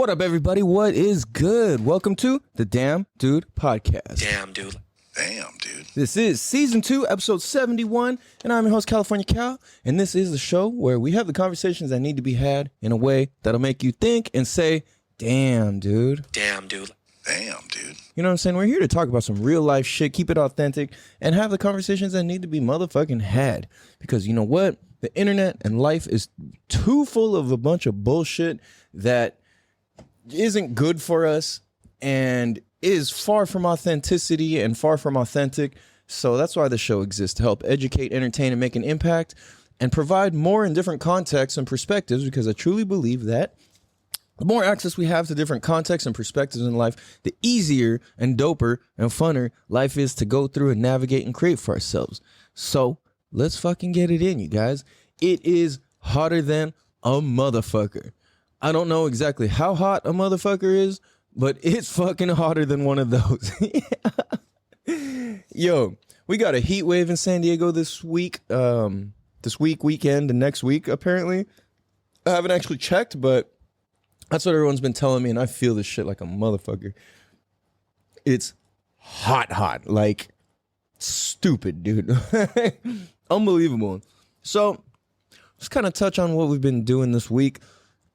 What up, everybody? What is good? Welcome to the Damn Dude Podcast. Damn, dude. Damn, dude. This is Season 2, Episode 71, and I'm your host, California Cal, and this is the show where we have the conversations that need to be had in a way that'll make you think and say, damn, dude. Damn, dude. Damn, dude. You know what I'm saying? We're here to talk about some real life shit, keep it authentic, and have the conversations that need to be motherfucking had. Because you know what? The internet and life is too full of a bunch of bullshit that isn't good for us and is far from authenticity and far from authentic. So that's why the show exists, to help educate, entertain, and make an impact and provide more in different contexts and perspectives, because I truly believe that the more access we have to different contexts and perspectives in life, the easier and doper and funner life is to go through and navigate and create for ourselves. So let's fucking get it in, you guys. It is hotter than a motherfucker. I don't know exactly how hot a motherfucker is, but it's fucking hotter than one of those. Yo, we got a heat wave in San Diego this week, weekend, and next week, apparently. I haven't actually checked, but that's what everyone's been telling me, and I feel this shit like a motherfucker. It's hot, like stupid, dude. Unbelievable. So, let's kind of touch on what we've been doing this week.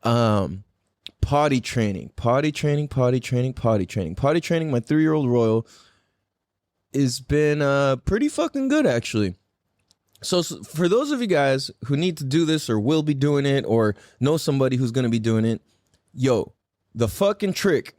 Potty training. My 3-year-old Royal has been pretty fucking good, actually. So for those of you guys who need to do this or will be doing it or know somebody who's going to be doing it, yo, the fucking trick,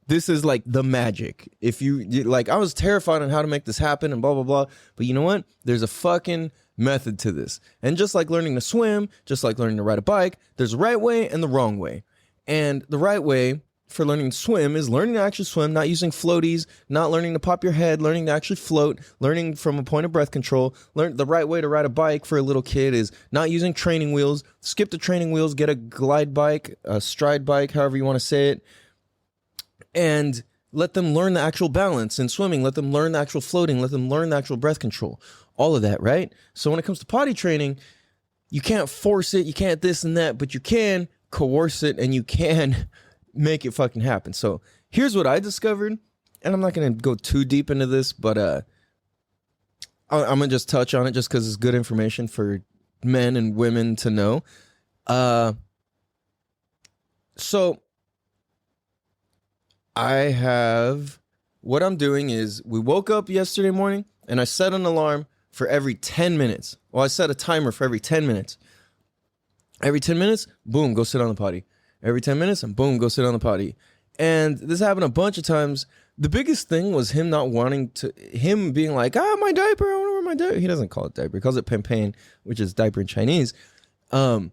this is like the magic. If you like, I was terrified on how to make this happen and blah, blah, blah. But you know what? There's a fucking method to this. And just like learning to swim, just like learning to ride a bike, there's a right way and the wrong way. And the right way for learning to swim is learning to actually swim, not using floaties, not learning to pop your head, learning to actually float, learning from a point of breath control. The right way to ride a bike for a little kid is not using training wheels, skip the training wheels, get a glide bike, a stride bike, however you want to say it, and let them learn the actual balance in swimming, let them learn the actual floating, let them learn the actual breath control, all of that, right? So when it comes to potty training, you can't force it, you can't this and that, but you can coerce it and you can make it fucking happen. So here's what I discovered, and I'm not going to go too deep into this, but I'm going to just touch on it just because it's good information for men and women to know. So what I'm doing is we woke up yesterday morning and I set an alarm for every 10 minutes. Well, I set a timer for every 10 minutes. Every 10 minutes, boom, go sit on the potty. Every 10 minutes, and boom, go sit on the potty. And this happened a bunch of times. The biggest thing was him not wanting to, him being like, my diaper, I want to wear my diaper. He doesn't call it diaper. He calls it pampan, which is diaper in Chinese. And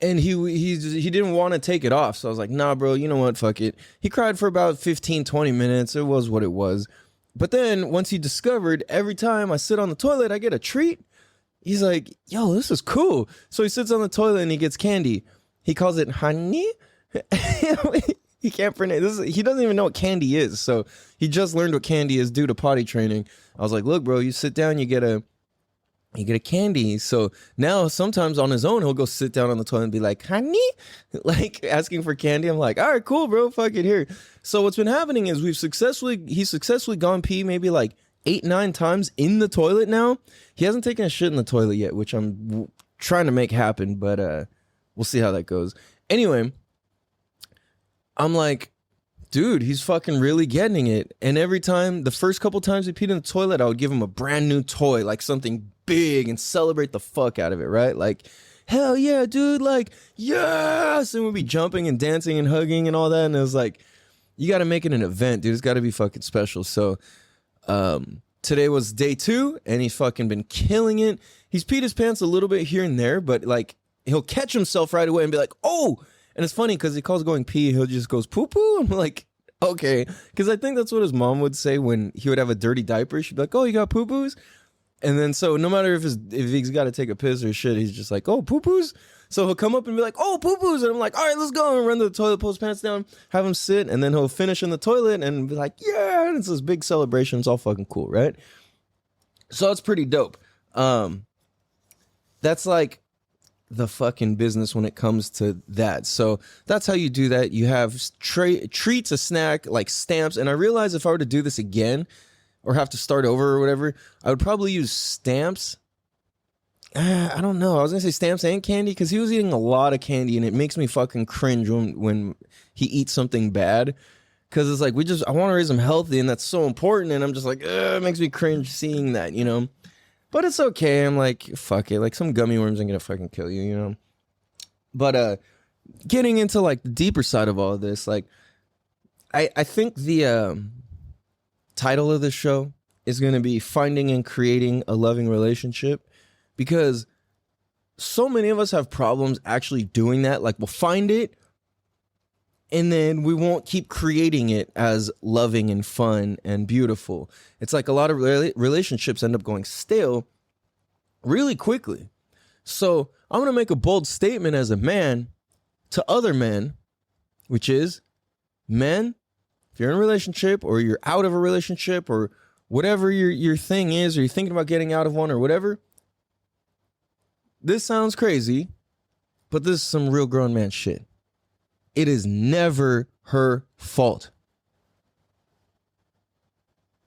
he didn't want to take it off. So I was like, nah, bro, you know what? Fuck it. He cried for about 15, 20 minutes. It was what it was. But then once he discovered every time I sit on the toilet, I get a treat. He's like, yo, this is cool. So he sits on the toilet and he gets candy. He calls it honey. He can't pronounce this. He doesn't even know what candy is. So he just learned what candy is due to potty training. I was like, look, bro, you sit down, you get a candy. So now sometimes on his own, he'll go sit down on the toilet and be like, honey, like asking for candy. I'm like, all right, cool, bro, fuck it, here. So what's been happening is he's successfully gone pee maybe like 8-9 times in the toilet now. He hasn't taken a shit in the toilet yet, which I'm trying to make happen, but we'll see how that goes. Anyway, I'm like, dude, he's fucking really getting it. And every time, the first couple times he peed in the toilet, I would give him a brand new toy, like something big, and celebrate the fuck out of it, right? Like, hell yeah, dude, like, yes! And we'd be jumping and dancing and hugging and all that. And it was like, you got to make it an event, dude. It's got to be fucking special. So today was day 2, and he's fucking been killing it. He's peed his pants a little bit here and there, but like, he'll catch himself right away and be like, oh! And it's funny because he calls going pee, he'll just goes poo-poo. I'm like, okay. Because I think that's what his mom would say when he would have a dirty diaper. She'd be like, oh, you got poo-poos? And then so no matter if he's got to take a piss or shit, he's just like, oh, poo-poos? So he'll come up and be like, oh, poo-poos. And I'm like, all right, let's go. And run to the toilet, pull his pants down, have him sit. And then he'll finish in the toilet and be like, yeah. And it's this big celebration. It's all fucking cool, right? So it's pretty dope. That's like the fucking business when it comes to that. So that's how you do that. You have treats, a snack, like stamps. And I realize if I were to do this again or have to start over or whatever, I would probably use stamps. I don't know. I was going to say stamps and candy because he was eating a lot of candy and it makes me fucking cringe when he eats something bad. Because it's like, I want to raise him healthy and that's so important. And I'm just like, it makes me cringe seeing that, you know? But it's okay. I'm like, fuck it. Like some gummy worms ain't going to fucking kill you, you know? But getting into like the deeper side of all of this, like, I think the title of this show is going to be Finding and Creating a Loving Relationship. Because so many of us have problems actually doing that. Like we'll find it and then we won't keep creating it as loving and fun and beautiful. It's like a lot of relationships end up going stale really quickly. So I'm going to make a bold statement as a man to other men, which is, men, if you're in a relationship or you're out of a relationship or whatever your thing is, or you're thinking about getting out of one or whatever, this sounds crazy, but this is some real grown man shit. It is never her fault.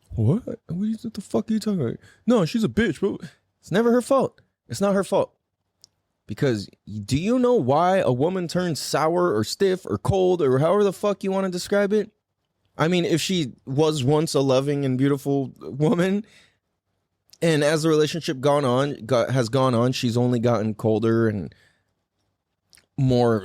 What? What the fuck are you talking about? No, she's a bitch, bro. It's never her fault. It's not her fault. Because do you know why a woman turns sour or stiff or cold or however the fuck you want to describe it? I mean, if she was once a loving and beautiful woman, and as the relationship has gone on, she's only gotten colder and more.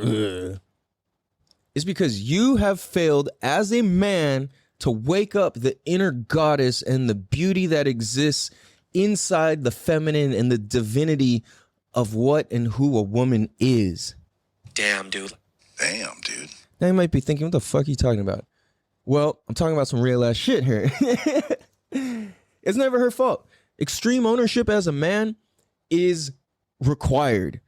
It's because you have failed as a man to wake up the inner goddess and the beauty that exists inside the feminine and the divinity of what and who a woman is. Damn, dude. Damn, dude. Now you might be thinking, what the fuck are you talking about? Well, I'm talking about some real ass shit here. It's never her fault. Extreme ownership as a man is required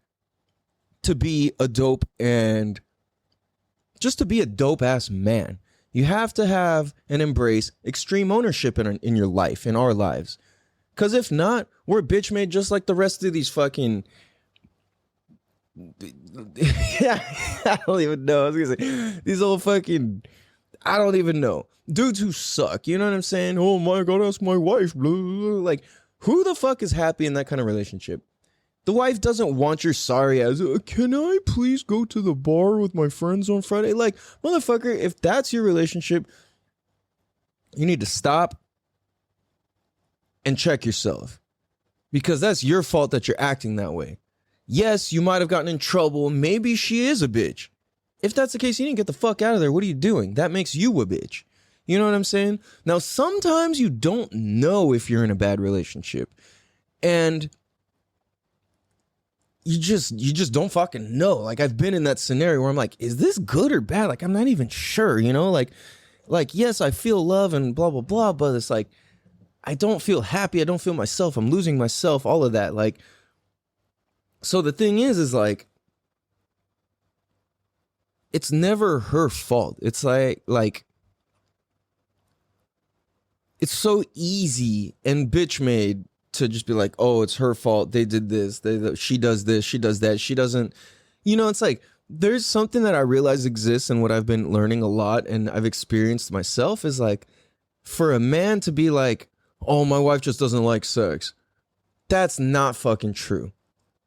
to be a dope and just to be a dope ass man. You have to have and embrace extreme ownership in your life, in our lives. Because if not, we're bitch made just like the rest of these fucking... I don't even know. I was going to say, these old fucking... I don't even know. Dudes who suck. You know what I'm saying? Oh my God, ask my wife. Blah, blah, blah. Like, who the fuck is happy in that kind of relationship? The wife doesn't want your sorry ass. Can I please go to the bar with my friends on Friday? Like, motherfucker, if that's your relationship, you need to stop and check yourself. Because that's your fault that you're acting that way. Yes, you might have gotten in trouble. Maybe she is a bitch. If that's the case, you need to get the fuck out of there. What are you doing? That makes you a bitch. You know what I'm saying? Now, sometimes you don't know if you're in a bad relationship. And you just don't fucking know. Like, I've been in that scenario where I'm like, is this good or bad? Like, I'm not even sure, you know? Like, yes, I feel love and blah, blah, blah. But it's like, I don't feel happy. I don't feel myself. I'm losing myself. All of that. Like, so the thing is like, it's never her fault. It's like, it's so easy and bitch made to just be like, oh, it's her fault. They did this. She does this. She does that. She doesn't, you know, it's like, there's something that I realize exists and what I've been learning a lot and I've experienced myself is like, for a man to be like, oh, my wife just doesn't like sex. That's not fucking true.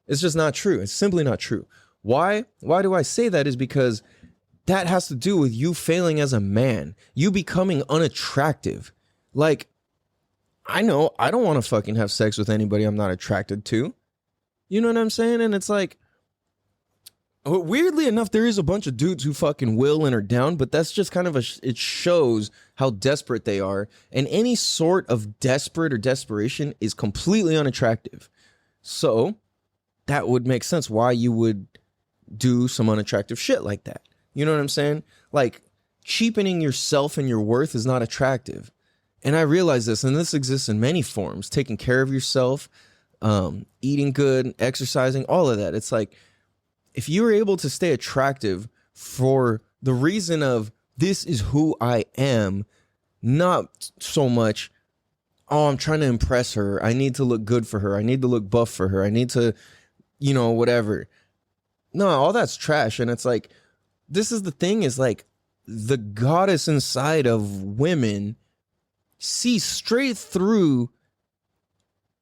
It's just not true. It's simply not true. Why? Why do I say that? Is because that has to do with you failing as a man. You becoming unattractive. Like, I know I don't want to fucking have sex with anybody I'm not attracted to. You know what I'm saying? And it's like, weirdly enough, there is a bunch of dudes who fucking will and are down, but that's just kind of it shows how desperate they are. And any sort of desperate or desperation is completely unattractive. So that would make sense why you would do some unattractive shit like that. You know what I'm saying? Like, cheapening yourself and your worth is not attractive. And I realize this, and this exists in many forms. Taking care of yourself, eating good, exercising, all of that. It's like, if you're able to stay attractive for the reason of, this is who I am, not so much, oh, I'm trying to impress her. I need to look good for her. I need to look buff for her. I need to, you know, whatever. No, all that's trash. And it's like, this is the thing, is like, the goddess inside of women sees straight through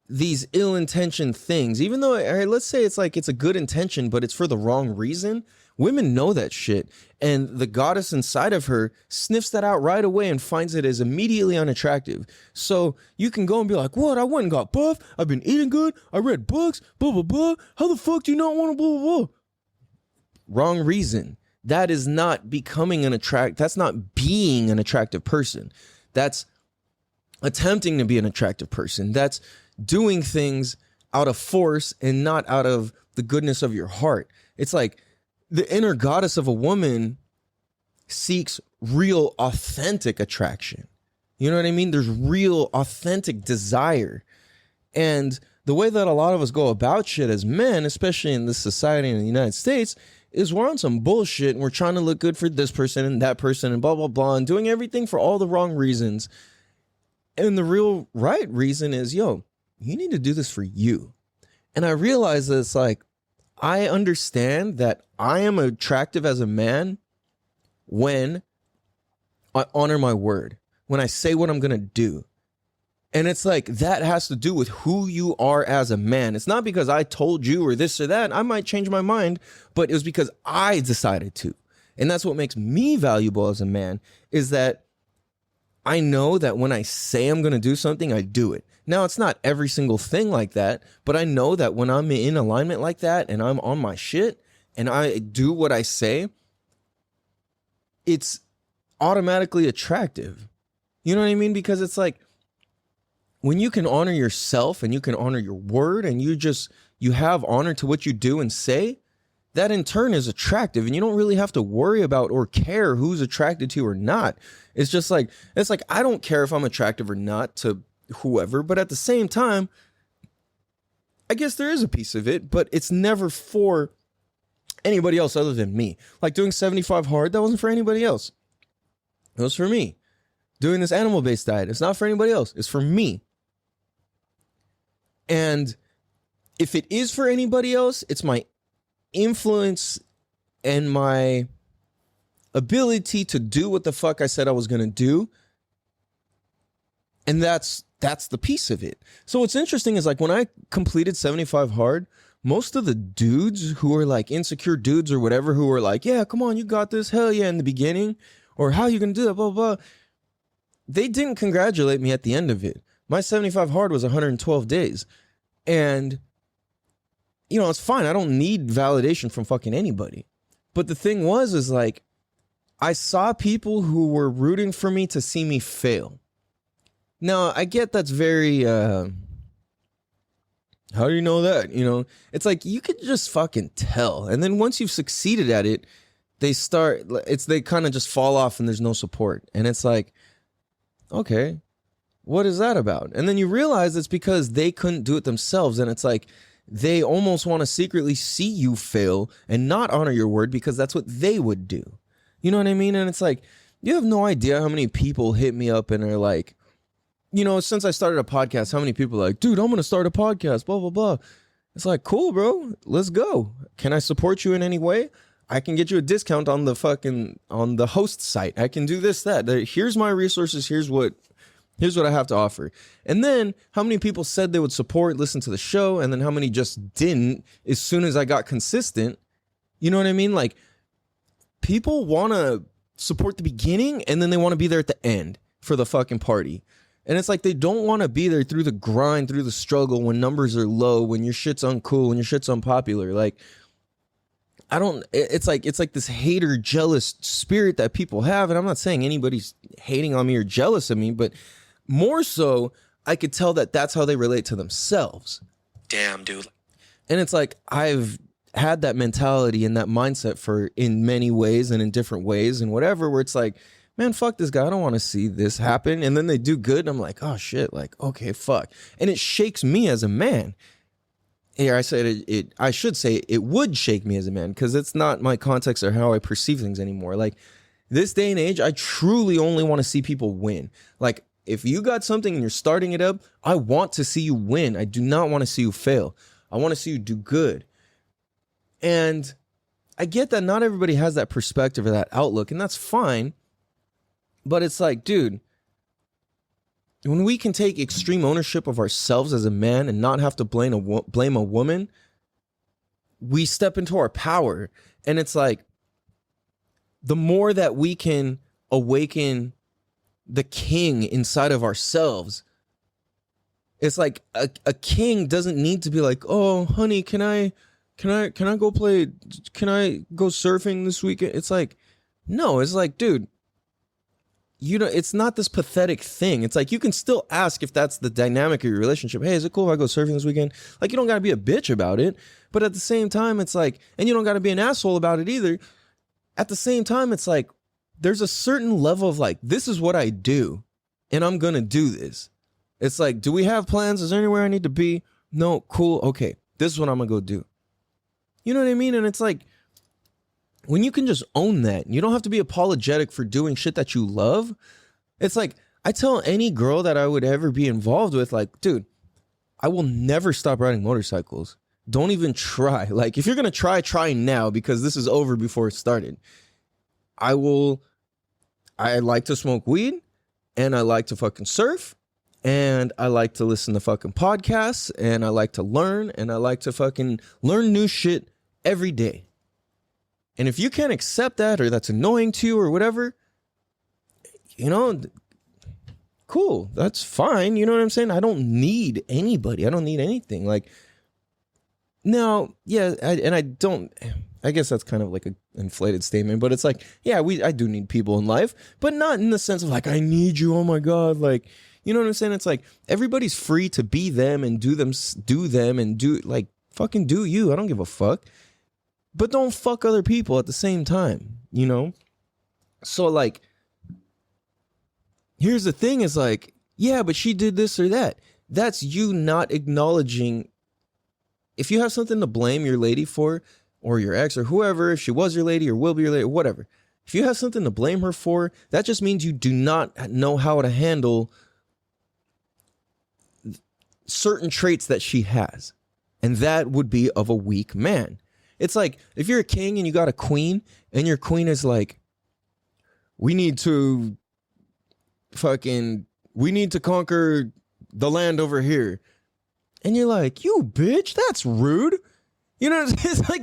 these ill-intentioned things. Even though, all right, let's say it's like it's a good intention, but it's for the wrong reason. Women know that shit. And the goddess inside of her sniffs that out right away and finds it as immediately unattractive. So you can go and be like, what? I went and got buff. I've been eating good. I read books, blah, blah, blah. How the fuck do you not want to blah, blah, blah? Wrong reason. That is not becoming that's not being an attractive person. That's attempting to be an attractive person. That's doing things out of force and not out of the goodness of your heart. It's like the inner goddess of a woman seeks real, authentic attraction. You know what I mean? There's real, authentic desire. And the way that a lot of us go about shit as men, especially in this society in the United States, is we're on some bullshit and we're trying to look good for this person and that person and blah, blah, blah, and doing everything for all the wrong reasons. And the real right reason is, yo, you need to do this for you. And I realize that it's like, I understand that I am attractive as a man when I honor my word, when I say what I'm going to do. And it's like, that has to do with who you are as a man. It's not because I told you or this or that. I might change my mind, but it was because I decided to. And that's what makes me valuable as a man, is that I know that when I say I'm going to do something, I do it. Now, it's not every single thing like that, but I know that when I'm in alignment like that and I'm on my shit and I do what I say, it's automatically attractive. You know what I mean? Because it's like, when you can honor yourself and you can honor your word and you have honor to what you do and say, that in turn is attractive, and you don't really have to worry about or care who's attracted to you or not. It's just like, I don't care if I'm attractive or not to whoever, but at the same time, I guess there is a piece of it, but it's never for anybody else other than me. Like doing 75 hard, that wasn't for anybody else. It was for me. Doing this animal-based diet, it's not for anybody else. It's for me. And if it is for anybody else, it's my influence and my ability to do what the fuck I said I was going to do. And that's the piece of it. So what's interesting is, like, when I completed 75 hard, most of the dudes who are like insecure dudes or whatever, who were like, yeah, come on, you got this, hell yeah, in the beginning, or how you going to do that, blah, blah, blah, they didn't congratulate me at the end of it. My 75 hard was 112 days. And, you know, it's fine. I don't need validation from fucking anybody. But the thing is like, I saw people who were rooting for me to see me fail. Now, I get that's very, how do you know that? You know, it's like, you could just fucking tell. And then once you've succeeded at it, they kind of just fall off and there's no support. And it's like, okay, what is that about? And then you realize it's because they couldn't do it themselves. And it's like, they almost want to secretly see you fail and not honor your word because that's what they would do. You know what I mean? And it's like, you have no idea how many people hit me up and are like, you know, since I started a podcast, how many people are like, dude, I'm going to start a podcast, blah, blah, blah. It's like, cool, bro, let's go. Can I support you in any way? I can get you a discount on the host site. I can do this, that. Here's my resources. Here's what I have to offer. And then how many people said they would support, listen to the show, and then how many just didn't as soon as I got consistent? You know what I mean? Like, people want to support the beginning and then they want to be there at the end for the fucking party. And it's like, they don't want to be there through the grind, through the struggle, when numbers are low, when your shit's uncool, when your shit's unpopular. Like, it's like this hater, jealous spirit that people have. And I'm not saying anybody's hating on me or jealous of me, but more so, I could tell that that's how they relate to themselves. Damn, dude. And it's like, I've had that mentality and that mindset in many ways and in different ways and whatever, where it's like, man, fuck this guy. I don't want to see this happen. And then they do good. And I'm like, oh shit. Like, okay, fuck. And it shakes me as a man. Here, I said I should say it would shake me as a man, because it's not my context or how I perceive things anymore. Like, this day and age, I truly only want to see people win. Like, if you got something and you're starting it up, I want to see you win. I do not want to see you fail. I want to see you do good. And I get that not everybody has that perspective or that outlook, and that's fine. But it's like, dude, when we can take extreme ownership of ourselves as a man and not have to blame a woman, we step into our power. And it's like, the more that we can awaken the king inside of ourselves, it's like a king doesn't need to be like, oh, honey, can I go surfing this weekend? It's like, no, it's like, dude, it's not this pathetic thing. It's like, you can still ask if that's the dynamic of your relationship. Hey, is it cool if I go surfing this weekend? Like, you don't got to be a bitch about it. But at the same time, it's like, and you don't got to be an asshole about it either. At the same time, it's like, there's a certain level of like, this is what I do, and I'm going to do this. It's like, do we have plans? Is there anywhere I need to be? No, cool. Okay, this is what I'm going to go do. You know what I mean? And it's like, when you can just own that, you don't have to be apologetic for doing shit that you love. It's like, I tell any girl that I would ever be involved with, like, dude, I will never stop riding motorcycles. Don't even try. Like, if you're going to try now, because this is over before it started. I like to smoke weed, and I like to fucking surf, and I like to listen to fucking podcasts, and I like to learn, and I like to fucking learn new shit every day. And if you can't accept that, or that's annoying to you or whatever, cool, that's fine. You know what I'm saying? I don't need anybody. I don't need anything. Like, no, yeah, I guess that's kind of like an inflated statement, but it's like, yeah, I do need people in life, but not in the sense of like, I need you, oh my God, like, you know what I'm saying? It's like, everybody's free to be them and do them and do, like, fucking do you. I don't give a fuck. But don't fuck other people at the same time, you know? So, like, here's the thing is like, yeah, but she did this or that. That's you not acknowledging. If you have something to blame your lady for, or your ex or whoever, if she was your lady or will be your lady or whatever, if you have something to blame her for, that just means you do not know how to handle certain traits that she has. And that would be of a weak man. It's like, if you're a king and you got a queen, and your queen is like, we need to conquer the land over here. And you're like, you bitch, that's rude. You know what I'm saying? It's like,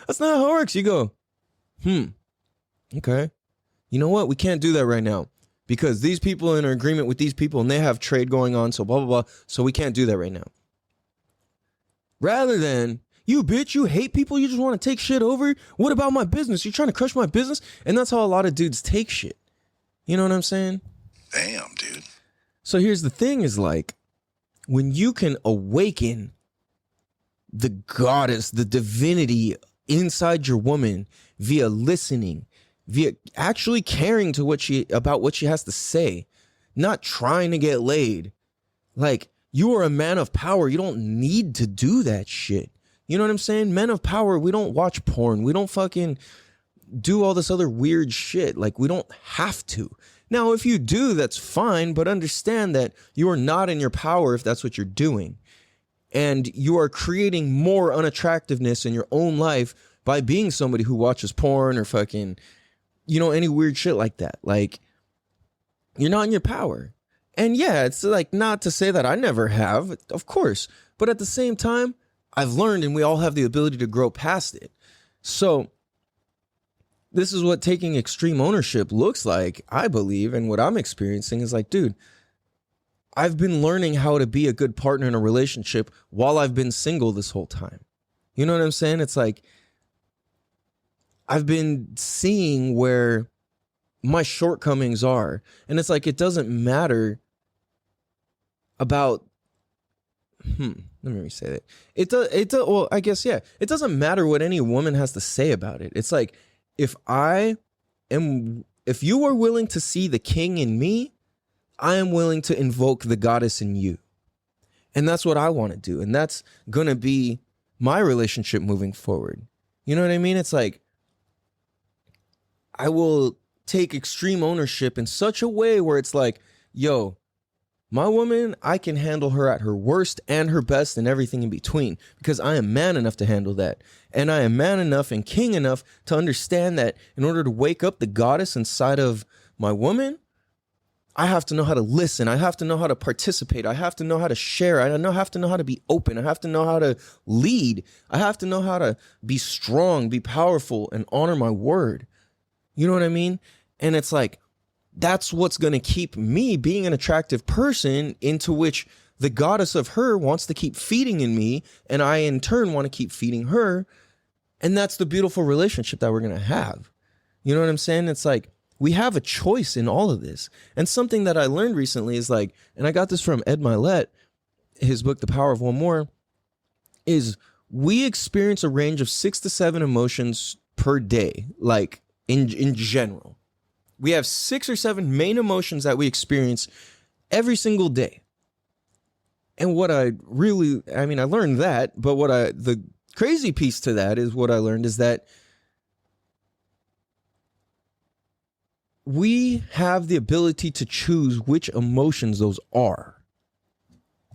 that's not how it works. You go, okay. You know what? We can't do that right now because these people are in agreement with these people and they have trade going on. So blah, blah, blah. So we can't do that right now. Rather than, you bitch, you hate people, you just want to take shit over? What about my business? You're trying to crush my business? And that's how a lot of dudes take shit. You know what I'm saying? Damn, dude. So here's the thing is like, when you can awaken the goddess, the divinity inside your woman via listening, via actually caring about what she has to say, not trying to get laid. Like, you are a man of power. You don't need to do that shit. You know what I'm saying? Men of power, we don't watch porn. We don't fucking do all this other weird shit. Like, we don't have to. Now, if you do, that's fine, but understand that you are not in your power if that's what you're doing. And you are creating more unattractiveness in your own life by being somebody who watches porn or fucking, any weird shit like that. Like, you're not in your power. And yeah, it's like, not to say that I never have, of course. But at the same time, I've learned and we all have the ability to grow past it. So this is what taking extreme ownership looks like, I believe. And what I'm experiencing is like, dude, I've been learning how to be a good partner in a relationship while I've been single this whole time. You know what I'm saying? It's like, I've been seeing where my shortcomings are. And it's like, it doesn't matter about, let me say that. Well, I guess, yeah. It doesn't matter what any woman has to say about it. It's like, if you are willing to see the king in me, I am willing to invoke the goddess in you. And that's what I want to do. And that's going to be my relationship moving forward. You know what I mean? It's like, I will take extreme ownership in such a way where it's like, yo, My woman, I can handle her at her worst and her best and everything in between because I am man enough to handle that. And I am man enough and king enough to understand that in order to wake up the goddess inside of my woman, I have to know how to listen. I have to know how to participate. I have to know how to share. I have to know how to be open. I have to know how to lead. I have to know how to be strong, be powerful, and honor my word. You know what I mean? And it's like, that's what's going to keep me being an attractive person into which the goddess of her wants to keep feeding in me. And I, in turn, want to keep feeding her. And that's the beautiful relationship that we're going to have. You know what I'm saying? It's like, we have a choice in all of this. And something that I learned recently is like, and I got this from Ed Milet, his book, The Power of One More, is we experience a range of 6 to 7 emotions per day, like in general. We have 6 or 7 main emotions that we experience every single day. And what I learned that, but the crazy piece to that is what I learned is that we have the ability to choose which emotions those are.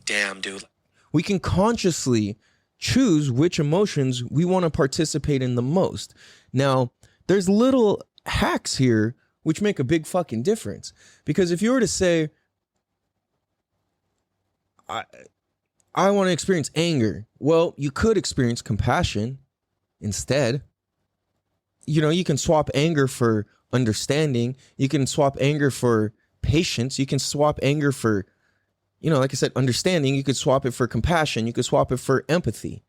Damn, dude. We can consciously choose which emotions we want to participate in the most. Now, there's little hacks here which make a big fucking difference. Because if you were to say, I want to experience anger, well, you could experience compassion instead. You know, you can swap anger for understanding. You can swap anger for patience. You can swap anger for, you know, like I said, understanding. You could swap it for compassion. You could swap it for empathy.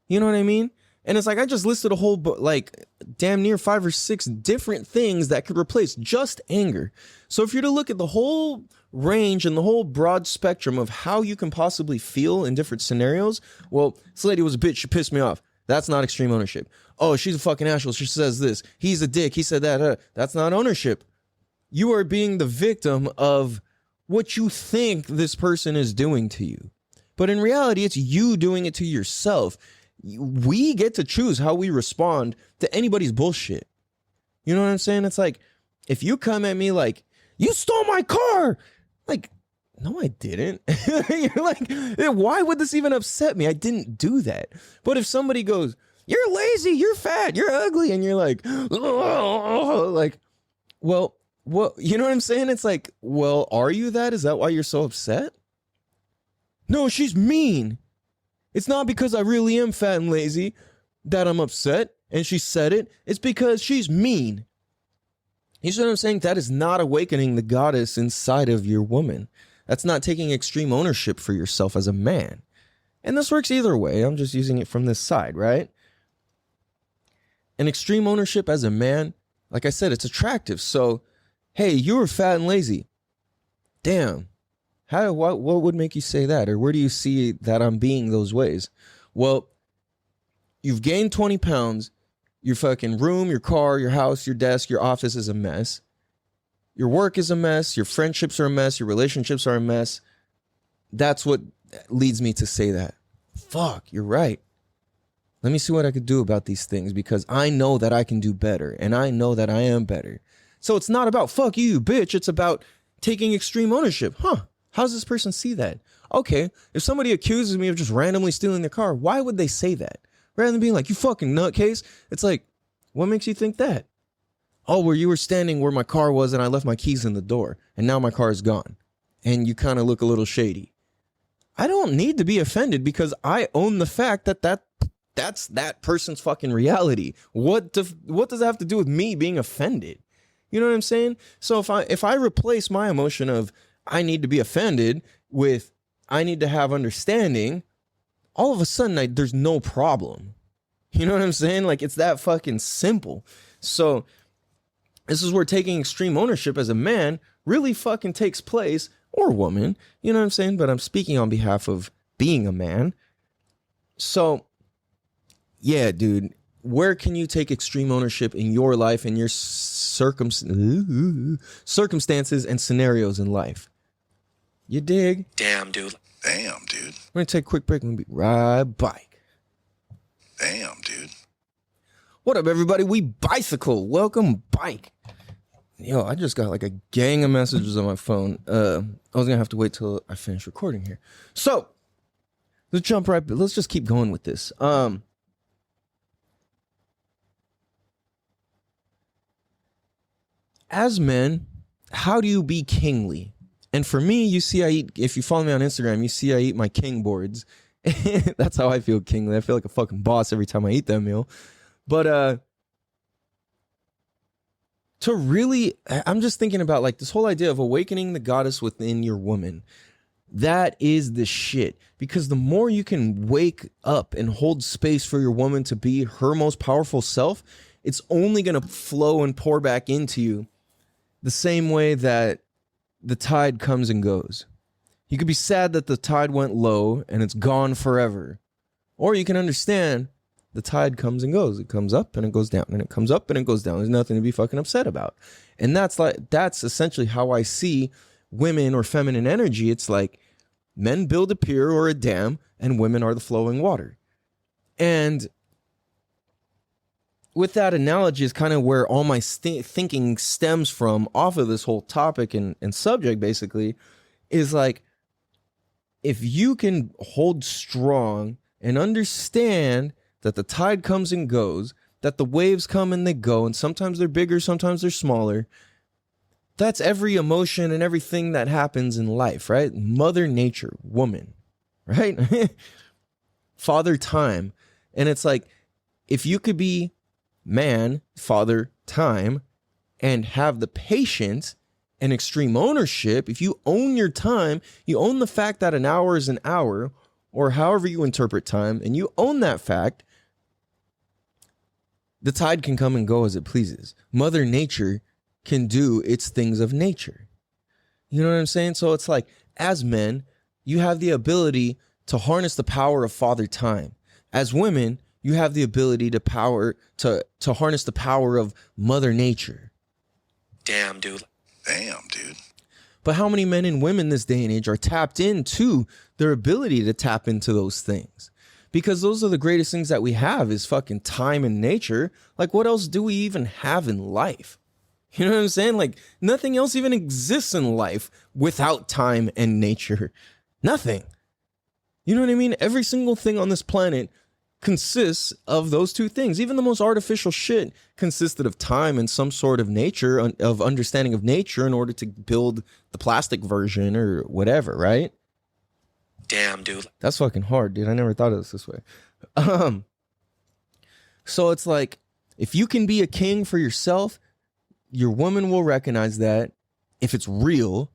You know what I mean? And it's like, I just listed a whole, like, damn near 5 or 6 different things that could replace just anger. So if you're to look at the whole range and the whole broad spectrum of how you can possibly feel in different scenarios, well, this lady was a bitch. She pissed me off. That's not extreme ownership. Oh, she's a fucking asshole. She says this. He's a dick. He said that. That's not ownership. You are being the victim of what you think this person is doing to you. But in reality, it's you doing it to yourself. We get to choose how we respond to anybody's bullshit. You know what I'm saying? It's like, if you come at me like, you stole my car, like, no, I didn't. You're like, why would this even upset me? I didn't do that. But if somebody goes, you're lazy, you're fat, you're ugly, and you're like, oh, like, well, what, you know what I'm saying? It's like, well, are you that? Is that why you're so upset? No, she's mean. It's not because I really am fat and lazy that I'm upset and she said it. It's because she's mean. You see what I'm saying? That is not awakening the goddess inside of your woman. That's not taking extreme ownership for yourself as a man. And this works either way. I'm just using it from this side, right? And extreme ownership as a man, like I said, it's attractive. So, hey, you were fat and lazy. Damn. What would make you say that? Or where do you see that I'm being those ways? Well, you've gained 20 pounds. Your fucking room, your car, your house, your desk, your office is a mess. Your work is a mess. Your friendships are a mess. Your relationships are a mess. That's what leads me to say that. Fuck, you're right. Let me see what I could do about these things because I know that I can do better and I know that I am better. So it's not about fuck you, bitch. It's about taking extreme ownership. Huh? How does this person see that? Okay, if somebody accuses me of just randomly stealing their car, why would they say that? Rather than being like, you fucking nutcase, it's like, what makes you think that? Oh, where you were standing where my car was and I left my keys in the door and now my car is gone and you kind of look a little shady. I don't need to be offended because I own the fact that that's that person's fucking reality. What does that have to do with me being offended? You know what I'm saying? So if I replace my emotion of I need to be offended with I need to have understanding, all of a sudden there's no problem. You know what I'm saying? Like, it's that fucking simple. So this is where taking extreme ownership as a man really fucking takes place, or woman, you know what I'm saying? But I'm speaking on behalf of being a man. So yeah, dude, where can you take extreme ownership in your life and your circumstances and scenarios in life? You dig? Damn, dude. Damn, dude. We're going to take a quick break and we'll be right back. Damn, dude. What up, everybody? We bicycle. Welcome, bike. Yo, I just got like a gang of messages on my phone. I was gonna have to wait till I finish recording here. So let's jump right. Let's just keep going with this. As men, how do you be kingly? And for me, you see, I eat. If you follow me on Instagram, you see I eat my king boards. That's how I feel kingly. I feel like a fucking boss every time I eat that meal. But to really, I'm just thinking about like this whole idea of awakening the goddess within your woman. That is the shit. Because the more you can wake up and hold space for your woman to be her most powerful self, it's only going to flow and pour back into you the same way that the tide comes and goes. You could be sad that the tide went low and it's gone forever. Or you can understand the tide comes and goes. It comes up and it goes down, and it comes up and it goes down. There's nothing to be fucking upset about. And that's essentially how I see women or feminine energy. It's like men build a pier or a dam and women are the flowing water. And with that analogy is kind of where all my thinking stems from off of this whole topic and subject, basically, is like, if you can hold strong and understand that the tide comes and goes, that the waves come and they go, and sometimes they're bigger, sometimes they're smaller. That's every emotion and everything that happens in life, right? Mother Nature, woman, right? Father Time. And it's like, if you could be man, father, time, and have the patience and extreme ownership, if you own your time, you own the fact that an hour is an hour, or however you interpret time, and you own that fact, the tide can come and go as it pleases. Mother Nature can do its things of nature. You know what I'm saying? So it's like, as men, you have the ability to harness the power of Father Time. As women, you have the ability to harness the power of Mother Nature. Damn, dude. Damn, dude. But how many men and women this day and age are tapped into their ability to tap into those things? Because those are the greatest things that we have, is fucking time and nature. Like, what else do we even have in life? You know what I'm saying? Like, nothing else even exists in life without time and nature. Nothing. You know what I mean? Every single thing on this planet consists of those two things. Even the most artificial shit consisted of time and some sort of nature, of understanding of nature, in order to build the plastic version or whatever, right? Damn, dude. That's fucking hard, dude. I never thought of this way. So it's like, if you can be a king for yourself, your woman will recognize that, if it's real,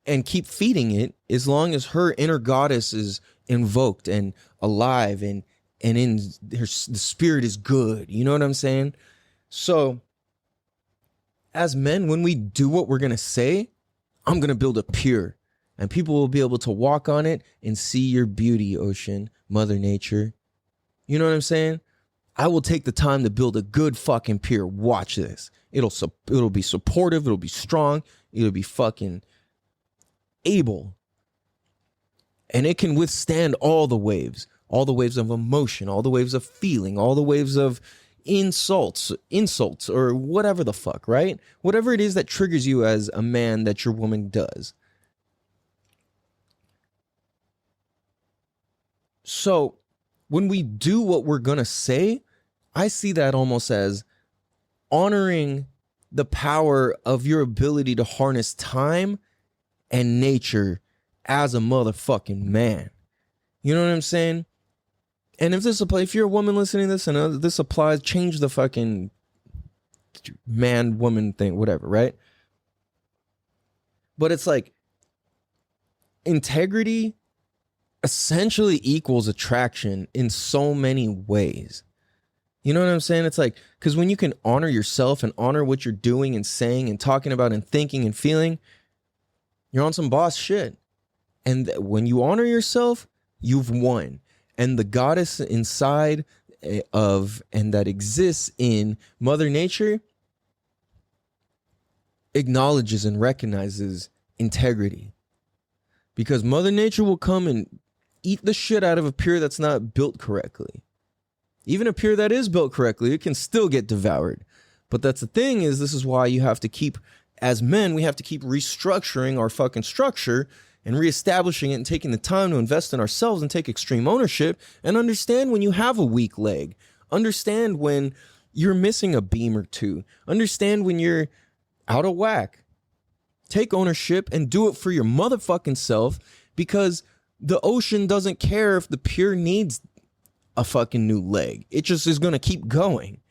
and keep feeding it as long as her inner goddess is invoked and alive, and in the spirit is good. You know what I'm saying? So as men, when we do what we're going to say, I'm going to build a pier, and people will be able to walk on it and see your beauty, ocean, Mother Nature. You know what I'm saying? I will take the time to build a good fucking pier. Watch this. It'll be supportive. It'll be strong. It'll be fucking able. And it can withstand all the waves of emotion, all the waves of feeling, all the waves of insults, or whatever the fuck, right? Whatever it is that triggers you as a man that your woman does. So when we do what we're going to say, I see that almost as honoring the power of your ability to harness time and nature as a motherfucking man. You know what I'm saying? And if you're a woman listening to this and this applies, change the fucking man, woman thing, whatever, right? But it's like, integrity essentially equals attraction in so many ways. You know what I'm saying? It's like, because when you can honor yourself and honor what you're doing and saying and talking about and thinking and feeling, you're on some boss shit. And when you honor yourself, you've won. And the goddess inside of, and that exists in Mother Nature, acknowledges and recognizes integrity. Because Mother Nature will come and eat the shit out of a pier that's not built correctly. Even a pier that is built correctly, it can still get devoured. But that's the thing is, this is why you have to keep, as men, we have to keep restructuring our fucking structure and reestablishing it and taking the time to invest in ourselves and take extreme ownership and understand when you have a weak leg. Understand when you're missing a beam or two. Understand when you're out of whack. Take ownership and do it for your motherfucking self, because the ocean doesn't care if the pier needs a fucking new leg. It just is going to keep going.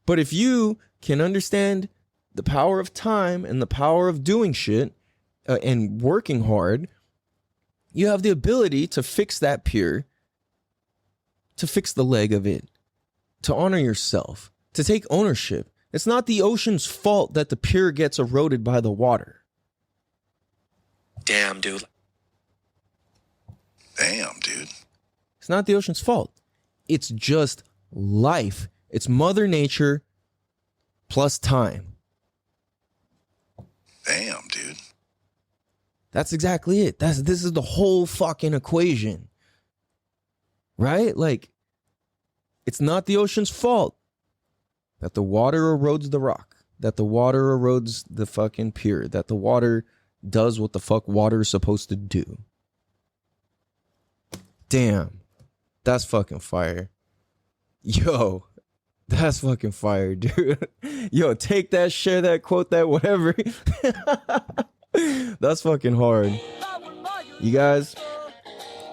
But if you can understand the power of time and the power of doing shit and working hard, you have the ability to fix that pier, to fix the leg of it, to honor yourself, to take ownership. It's not the ocean's fault that the pier gets eroded by the water. Damn, dude. Damn, dude. It's not the ocean's fault. It's just life. It's Mother Nature plus time. Damn, dude. That's exactly it. This is the whole fucking equation. Right? Like, it's not the ocean's fault that the water erodes the rock, that the water erodes the fucking pier, that the water does what the fuck water is supposed to do. Damn. That's fucking fire. Yo, that's fucking fire, dude. Yo, take that, share that, quote that, whatever. That's fucking hard. You guys,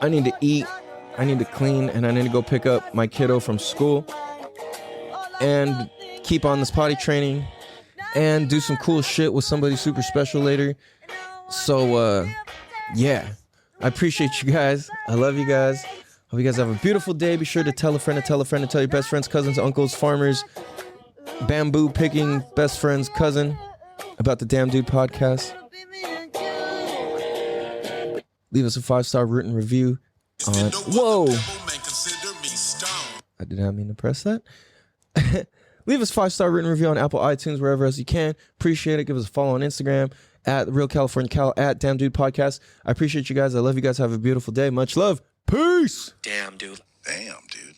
I need to eat, I need to clean, and I need to go pick up my kiddo from school and keep on this potty training and do some cool shit with somebody super special later. So, yeah, I appreciate you guys. I love you guys. Hope you guys have a beautiful day. Be sure to tell a friend to tell a friend to tell your best friends, cousins, uncles, farmers, bamboo picking best friend's cousin about the Damn Dude podcast. Leave us a 5-star written review on... Whoa! I did not mean to press that. Leave us a 5-star written review on Apple, iTunes, wherever else you can. Appreciate it. Give us a follow on Instagram at Real California Cal, at Damn Dude Podcast. I appreciate you guys. I love you guys. Have a beautiful day. Much love. Peace. Damn, dude. Damn, dude.